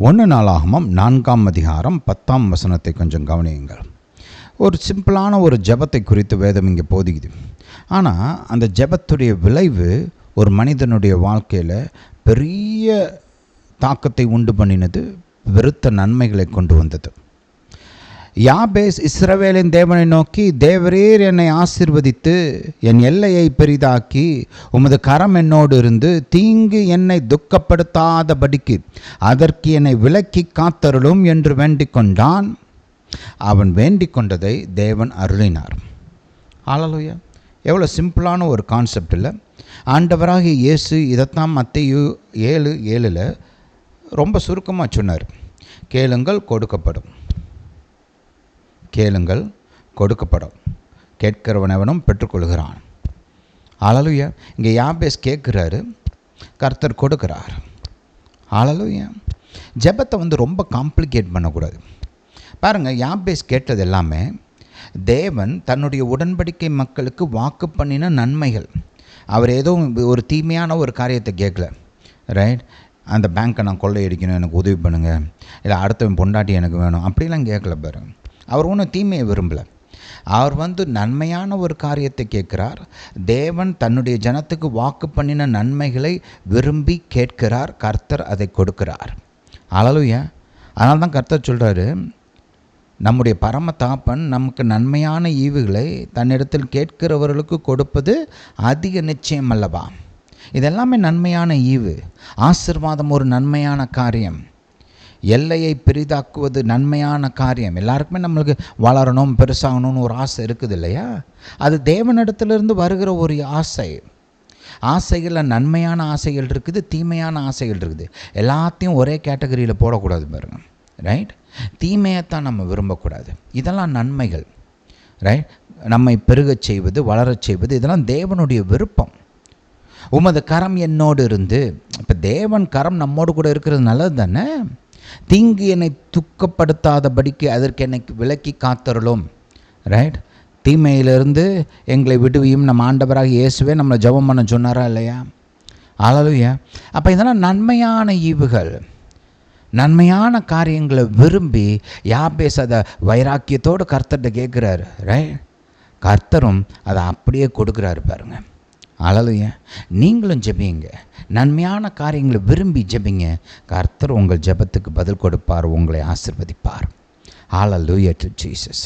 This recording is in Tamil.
1 நாளாகமம் 4ஆம் அதிகாரம் 10ஆம் வசனத்தை கொஞ்சம் கவனியுங்கள். ஒரு சிம்பிளான ஒரு ஜெபத்தை குறித்து வேதம் இங்கே போதிக்குது. ஆனால் அந்த ஜெபத்துடைய விளைவு ஒரு மனிதனுடைய வாழ்க்கையில் பெரிய தாக்கத்தை உண்டு பண்ணினது, வெறுத்த நன்மைகளை கொண்டு வந்தது. யாபேஸ் இஸ்ரவேலின் தேவனை நோக்கி, தேவரீர் என்னை ஆசீர்வதித்து என் எல்லையை பெரிதாக்கி உமது கரம் என்னோடு இருந்து தீங்கு என்னை துக்கப்படுத்தாதபடிக்கு அதற்கு என்னை விலக்கி காத்தருளும் என்று வேண்டிக் கொண்டான். அவன் வேண்டிக் கொண்டதை தேவன் அருளினார். ஹல்லேலூயா! எவ்வளோ சிம்பிளான ஒரு கான்செப்ட் இல்லை? ஆண்டவராகிய இயேசு இதைத்தான் மத்தேயு 7:7 ரொம்ப சுருக்கமாக சொன்னார். கேளுங்கள் கொடுக்கப்படும், கேளுங்கள் கொடுக்கப்படும், கேட்கிறவனவனும் பெற்றுக்கொள்கிறான். ஹல்லேலூயா! இங்கே யாபேஸ் கேட்குறாரு, கர்த்தர் கொடுக்கிறார். ஹல்லேலூயா! ஜெபத்தை ரொம்ப காம்ப்ளிகேட் பண்ணக்கூடாது. பாருங்கள், யாபேஸ் கேட்டது எல்லாமே தேவன் தன்னுடைய உடன்படிக்கை மக்களுக்கு வாக்கு பண்ணின நன்மைகள். அவர் ஏதோ ஒரு தீமையான ஒரு காரியத்தை கேட்கல. ரைட்? அந்த பேங்க்கை நான் கொள்ளையடிக்கணும், எனக்கு உதவி பண்ணுங்கள், இல்லை அடுத்தவன் பொண்டாட்டி எனக்கு வேணும், அப்படிலாம் கேட்கல. பாருங்க, அவர் ஒன்றும் தீமையை விரும்பலை. அவர் நன்மையான ஒரு காரியத்தை கேட்குறார். தேவன் தன்னுடைய ஜனத்துக்கு வாக்கு பண்ணின நன்மைகளை விரும்பி கேட்கிறார். கர்த்தர் அதை கொடுக்கிறார். ஹல்லேலூயா! அதனால தான் கர்த்தர் சொல்கிறாரு, நம்முடைய பரம தாப்பன் நமக்கு நன்மையான ஈவுகளை தன்னிடத்தில் கேட்கிறவர்களுக்கு கொடுப்பது அதிக நிச்சயம் அல்லவா? இதெல்லாமே நன்மையான ஈவு. ஆசீர்வாதம் ஒரு நன்மையான காரியம். எல்லையை பெரிதாக்குவது நன்மையான காரியம். எல்லாருக்குமே நம்மளுக்கு வளரணும், பெருசாகணும்னு ஒரு ஆசை இருக்குது இல்லையா? அது தேவனிடத்திலிருந்து வருகிற ஒரு ஆசை. ஆசைகளில் நன்மையான ஆசைகள் இருக்குது, தீமையான ஆசைகள் இருக்குது. எல்லாத்தையும் ஒரே கேட்டகரியில் போடக்கூடாது. பாருங்க, ரைட்? தீமையைத்தான் நம்ம விரும்பக்கூடாது. இதெல்லாம் நன்மைகள். ரைட்? நம்மை பெருகச் செய்வது, வளரச் செய்வது, இதெல்லாம் தேவனுடைய விருப்பம். உமது கரம் என்னோடு இருந்து, இப்போ தேவன் கரம் நம்மோடு கூட இருக்கிறது நல்லது தானே? தீங்கு என்னை துக்கப்படுத்தாதபடிக்கு அதற்கு என்னை விலக்கி காத்தருளும். ரைட்? தீமையிலிருந்து எங்களை விடுவியும் நம்ம ஆண்டவராக இயேசுவே நம்மளை ஜெபம் பண்ண சொன்னாரா இல்லையா? ஹல்லேலூயா! அப்போ இதெல்லாம் நன்மையான ஈவுகள், நன்மையான காரியங்களை விரும்பி யாபேஸ் அதை வைராக்கியத்தோடு கர்த்தர்கிட்ட கேட்குறாரு. ரைட்? கர்த்தரும் அதை அப்படியே கொடுக்குறாரு. பாருங்க, ஹல்லேலூயா! நீங்களும் ஜெபிங்க, நன்மையான காரியங்களை விரும்பி ஜெபிங்க. கர்த்தர் உங்கள் ஜெபத்துக்கு பதில் கொடுப்பார், உங்களை ஆசீர்வதிப்பார். ஹல்லேலூயா டு ஜீசஸ்.